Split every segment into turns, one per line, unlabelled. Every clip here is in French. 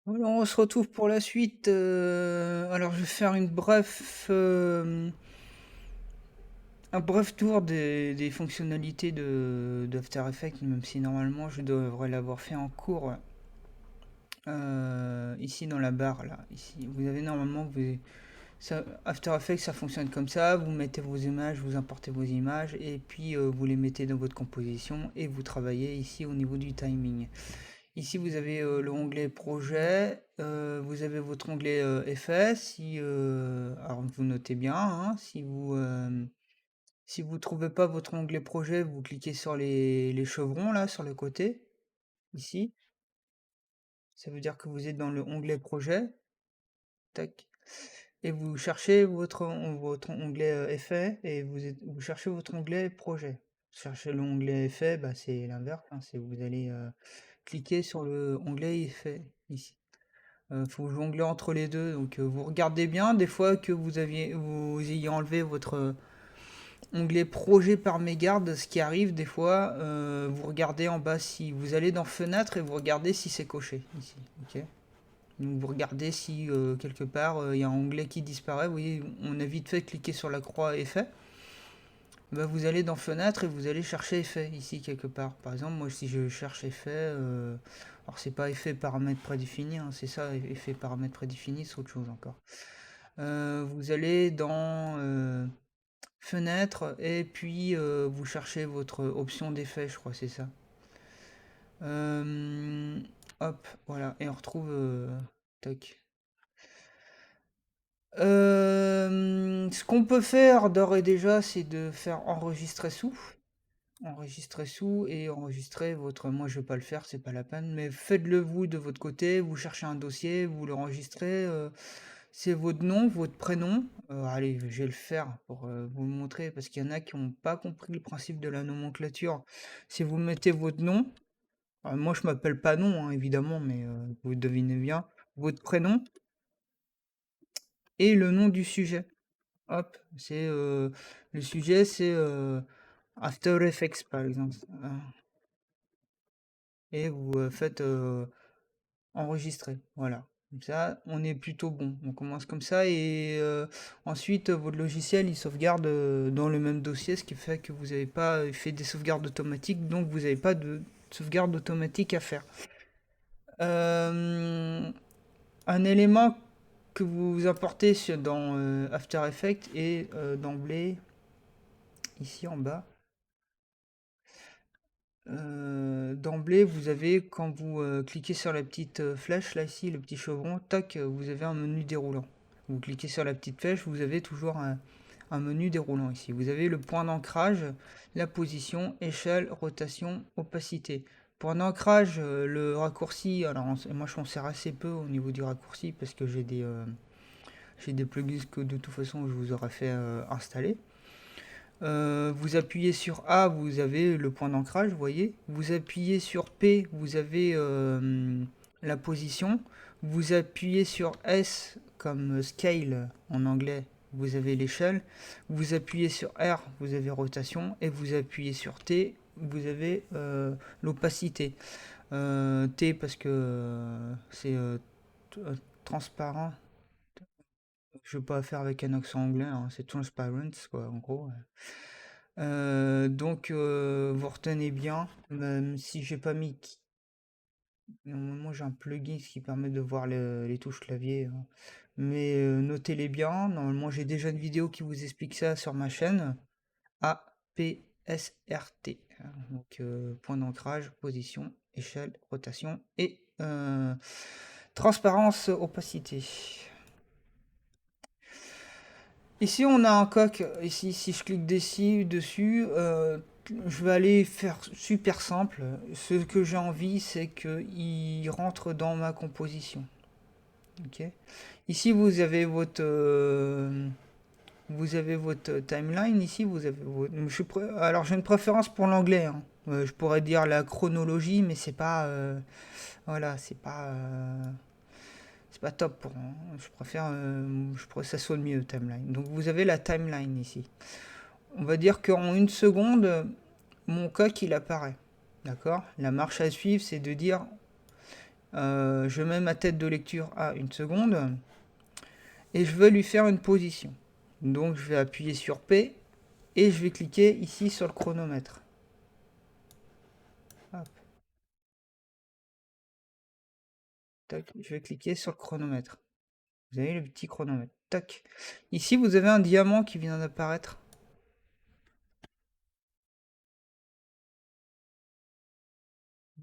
Alors, on se retrouve pour la suite. Alors, je vais faire un bref tour des fonctionnalités d'After Effects, même si normalement je devrais l'avoir fait en cours. Ici dans la barre, là, ici, vous avez normalement, After Effects, ça fonctionne comme ça. Vous mettez vos images, vous importez vos images, et puis vous les mettez dans votre composition, et vous travaillez ici au niveau du timing. Ici, vous avez l'onglet projet, vous avez votre onglet effet. Alors, vous notez bien, hein, si vous trouvez pas votre onglet projet, vous cliquez sur les chevrons là sur le côté, ici. Ça veut dire que vous êtes dans le onglet projet, tac, et vous cherchez votre onglet effet et vous cherchez votre onglet projet. Cherchez l'onglet effet, bah, c'est l'inverse, hein, c'est vous allez cliquer sur le onglet effet ici. Faut jongler entre les deux, donc vous regardez bien, des fois que vous ayez enlevé votre onglet projet par mégarde, ce qui arrive des fois, vous regardez en bas si vous allez dans fenêtre et vous regardez si c'est coché ici, ok. Donc vous regardez si quelque part il y a un onglet qui disparaît, vous voyez, on a vite fait cliquer sur la croix effet. Bah, vous allez dans fenêtre et vous allez chercher effet ici quelque part. Par exemple, moi si je cherche effet, alors c'est pas effet paramètre prédéfini, hein, c'est ça, effet paramètre prédéfini, c'est autre chose encore. Vous allez dans fenêtre et puis vous cherchez votre option d'effet, je crois, c'est ça. Euh, Hop, voilà, et on retrouve. Tac. Ce qu'on peut faire d'ores et déjà, c'est de faire enregistrer sous et enregistrer votre. Moi, je vais pas le faire, c'est pas la peine, mais faites-le vous de votre côté. Vous cherchez un dossier, vous l'enregistrez. C'est votre nom, votre prénom. Allez, je vais le faire pour vous le montrer parce qu'il y en a qui n'ont pas compris le principe de la nomenclature. Si vous mettez votre nom, moi je m'appelle pas nom, hein, évidemment, mais vous devinez bien, votre prénom et le nom du sujet. Hop, le sujet, c'est After Effects par exemple. Et vous faites enregistrer. Voilà. Comme ça, on est plutôt bon. On commence comme ça et ensuite votre logiciel il sauvegarde dans le même dossier, ce qui fait que vous n'avez pas fait des sauvegardes automatiques, donc vous n'avez pas de sauvegarde automatique à faire. Euh, un élément que vous importez dans After Effects est d'emblée ici en bas. D'emblée, vous avez, quand vous cliquez sur la petite flèche, là, ici, le petit chevron, tac, vous avez un menu déroulant. Vous cliquez sur la petite flèche, vous avez toujours un menu déroulant ici. Vous avez le point d'ancrage, la position, échelle, rotation, opacité. Point d'ancrage, le raccourci, alors moi je m'en sers assez peu au niveau du raccourci parce que j'ai des plugins que de toute façon je vous aurais fait installer. Vous appuyez sur A, vous avez le point d'ancrage, vous voyez. Vous appuyez sur P, vous avez la position. Vous appuyez sur S comme scale en anglais, vous avez l'échelle. Vous appuyez sur R, vous avez rotation. Et vous appuyez sur T, vous avez l'opacité. T parce que c'est transparent. Je ne veux pas faire avec un accent anglais, hein, c'est transparent, quoi, en gros. Donc, vous retenez bien, même si j'ai pas mis. Normalement, j'ai un plugin qui permet de voir les touches clavier, hein. Mais notez-les bien. Normalement, j'ai déjà une vidéo qui vous explique ça sur ma chaîne. APSRT, hein. Donc, point d'ancrage, position, échelle, rotation et transparence, opacité. Ici, on a un coq. Ici, si je clique dessus, je vais aller faire super simple. Ce que j'ai envie, c'est qu'il rentre dans ma composition. Ok. Ici, vous avez votre timeline. Ici, alors, j'ai une préférence pour l'anglais, hein. Je pourrais dire la chronologie, mais c'est pas, voilà, c'est pas top pour moi. Je préfère que ça soit mieux timeline. Donc vous avez la timeline ici. On va dire qu'en une seconde, mon coq il apparaît. D'accord. La marche à suivre, c'est de dire Je mets ma tête de lecture à 1 seconde et je veux lui faire une position. Donc je vais appuyer sur P et je vais cliquer ici sur le chronomètre. Hop, tac, je vais cliquer sur le chronomètre. Vous avez le petit chronomètre. Tac. Ici, vous avez un diamant qui vient d'apparaître.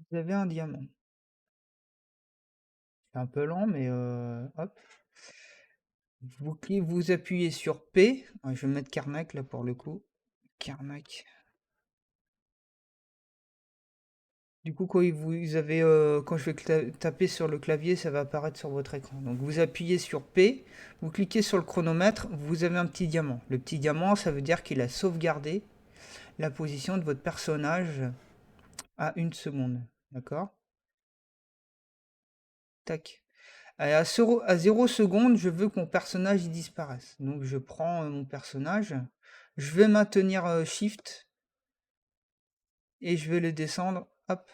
Vous avez un diamant. C'est un peu lent, mais hop. Vous appuyez sur P. Ouais, je vais mettre Karnak là pour le coup. Karnak. Du coup, quand je vais taper sur le clavier, ça va apparaître sur votre écran. Donc vous appuyez sur P, vous cliquez sur le chronomètre, vous avez un petit diamant. Le petit diamant, ça veut dire qu'il a sauvegardé la position de votre personnage à 1 seconde. D'accord? Tac. À 0 seconde, je veux que mon personnage il disparaisse. Donc je prends mon personnage, je vais maintenir Shift et je vais le descendre, hop,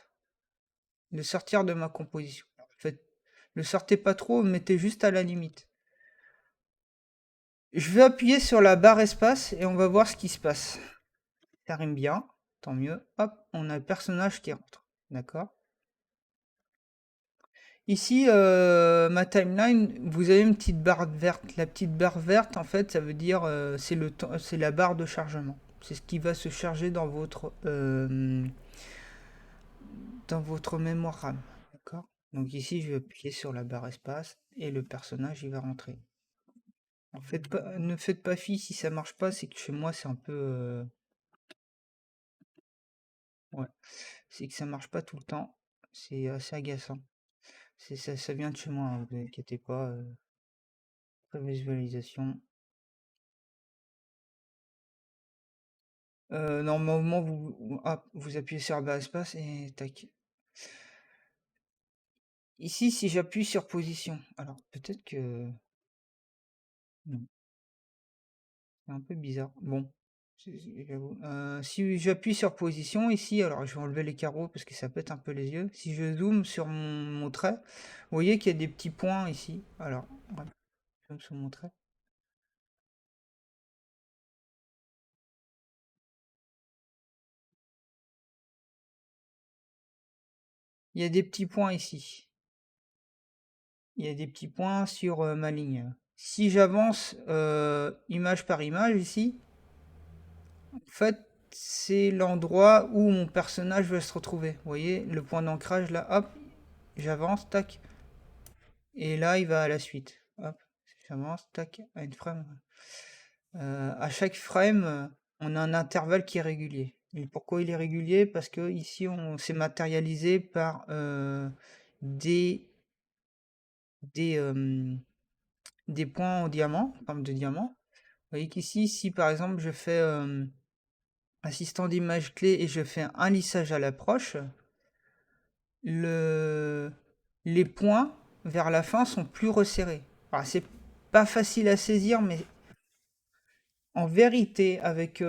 le sortir de ma composition. En fait, le sortez pas trop, mettez juste à la limite. Je vais appuyer sur la barre espace et on va voir ce qui se passe. Ça rime bien, tant mieux. Hop, on a le personnage qui rentre. D'accord? Ici, ma timeline, vous avez une petite barre verte. La petite barre verte, en fait, ça veut dire c'est le temps, c'est la barre de chargement. C'est ce qui va se charger dans votre mémoire RAM. D'accord? Donc ici, je vais appuyer sur la barre espace et le personnage, il va rentrer. Ne faites pas fi si ça marche pas, c'est que chez moi, c'est un peu... ouais, c'est que ça marche pas tout le temps. C'est assez agaçant. Ça vient de chez moi, hein, vous inquiétez pas. Visualisation. Normalement, vous appuyez sur la barre espace et tac. Ici, si j'appuie sur position, alors peut-être que... Non, c'est un peu bizarre. Bon, j'avoue. Si j'appuie sur position ici, alors je vais enlever les carreaux parce que ça pète un peu les yeux. Si je zoome sur mon trait, vous voyez qu'il y a des petits points ici. Alors, ouais, je zoome sur mon trait. Il y a des petits points ici. Il y a des petits points sur ma ligne. Si j'avance image par image ici, en fait, c'est l'endroit où mon personnage va se retrouver. Vous voyez, le point d'ancrage là, hop, j'avance, tac. Et là, il va à la suite. Hop, j'avance, tac, à une frame. À chaque frame, on a un intervalle qui est régulier. Et pourquoi il est régulier? Parce que ici, on s'est matérialisé par des, des, euh, des points en diamant, en forme de diamant. Vous voyez qu'ici, si par exemple je fais assistant d'image clé et je fais un lissage à l'approche, le... les points vers la fin sont plus resserrés. Alors c'est pas facile à saisir, mais en vérité, avec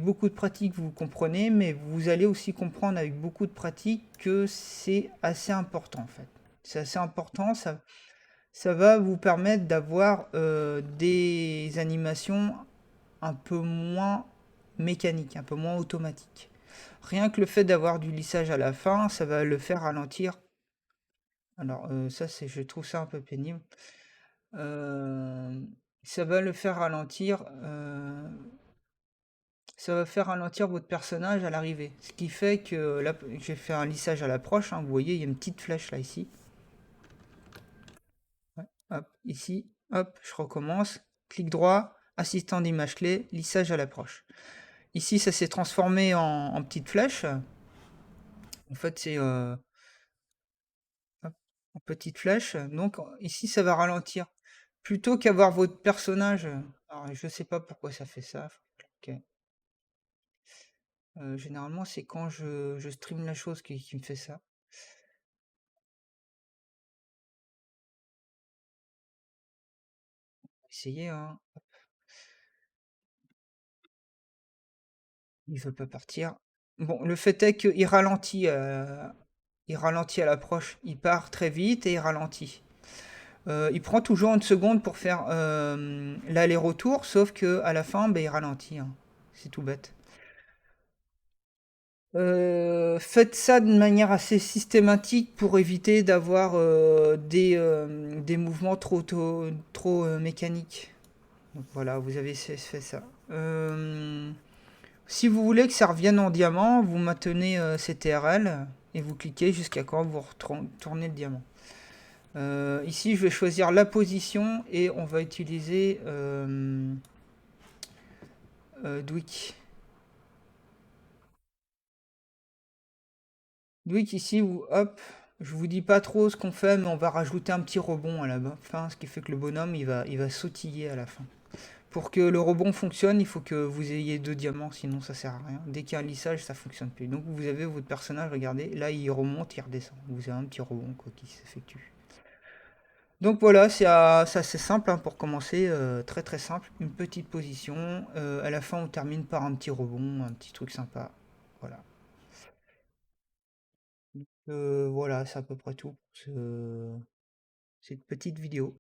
beaucoup de pratique, vous comprenez, mais vous allez aussi comprendre avec beaucoup de pratique que c'est assez important en fait. C'est assez important, ça va vous permettre d'avoir des animations un peu moins mécaniques, un peu moins automatiques. Rien que le fait d'avoir du lissage à la fin, ça va le faire ralentir. Alors ça, je trouve ça un peu pénible. Euh, ça va le faire ralentir. Ça va faire ralentir votre personnage à l'arrivée. Ce qui fait que là, j'ai fait un lissage à l'approche, hein, vous voyez, il y a une petite flèche là, ici. Ouais, hop, ici, hop, je recommence. Clic droit, assistant d'image clé, lissage à l'approche. Ici, ça s'est transformé en petite flèche. En fait, c'est hop, en petite flèche. Donc ici, ça va ralentir. Plutôt qu'avoir votre personnage. Alors, je sais pas pourquoi ça fait ça. Ok. Généralement, c'est quand je stream la chose qui me fait ça. Essayez, hein. Il veut pas partir. Bon, le fait est qu'il ralentit. Il ralentit à l'approche. Il part très vite et il ralentit. Il prend toujours une seconde pour faire l'aller-retour, sauf que à la fin, ben, il ralentit, hein. C'est tout bête. Faites ça de manière assez systématique pour éviter d'avoir des mouvements trop mécaniques. Donc voilà, vous avez fait ça. Si vous voulez que ça revienne en diamant, vous maintenez CTRL et vous cliquez jusqu'à quand vous retournez le diamant. Ici, je vais choisir la position et on va utiliser Dwick. Dwick ici, hop, je vous dis pas trop ce qu'on fait, mais on va rajouter un petit rebond à la fin, ce qui fait que le bonhomme il va sautiller à la fin. Pour que le rebond fonctionne, il faut que vous ayez 2 diamants, sinon ça sert à rien. Dès qu'il y a un lissage, ça fonctionne plus. Donc vous avez votre personnage, regardez, là il remonte, il redescend. Vous avez un petit rebond quoi, qui s'effectue. Donc voilà, c'est assez simple hein, pour commencer, très très simple. Une petite position, à la fin on termine par un petit rebond, un petit truc sympa. Voilà. Voilà, c'est à peu près tout pour cette petite vidéo.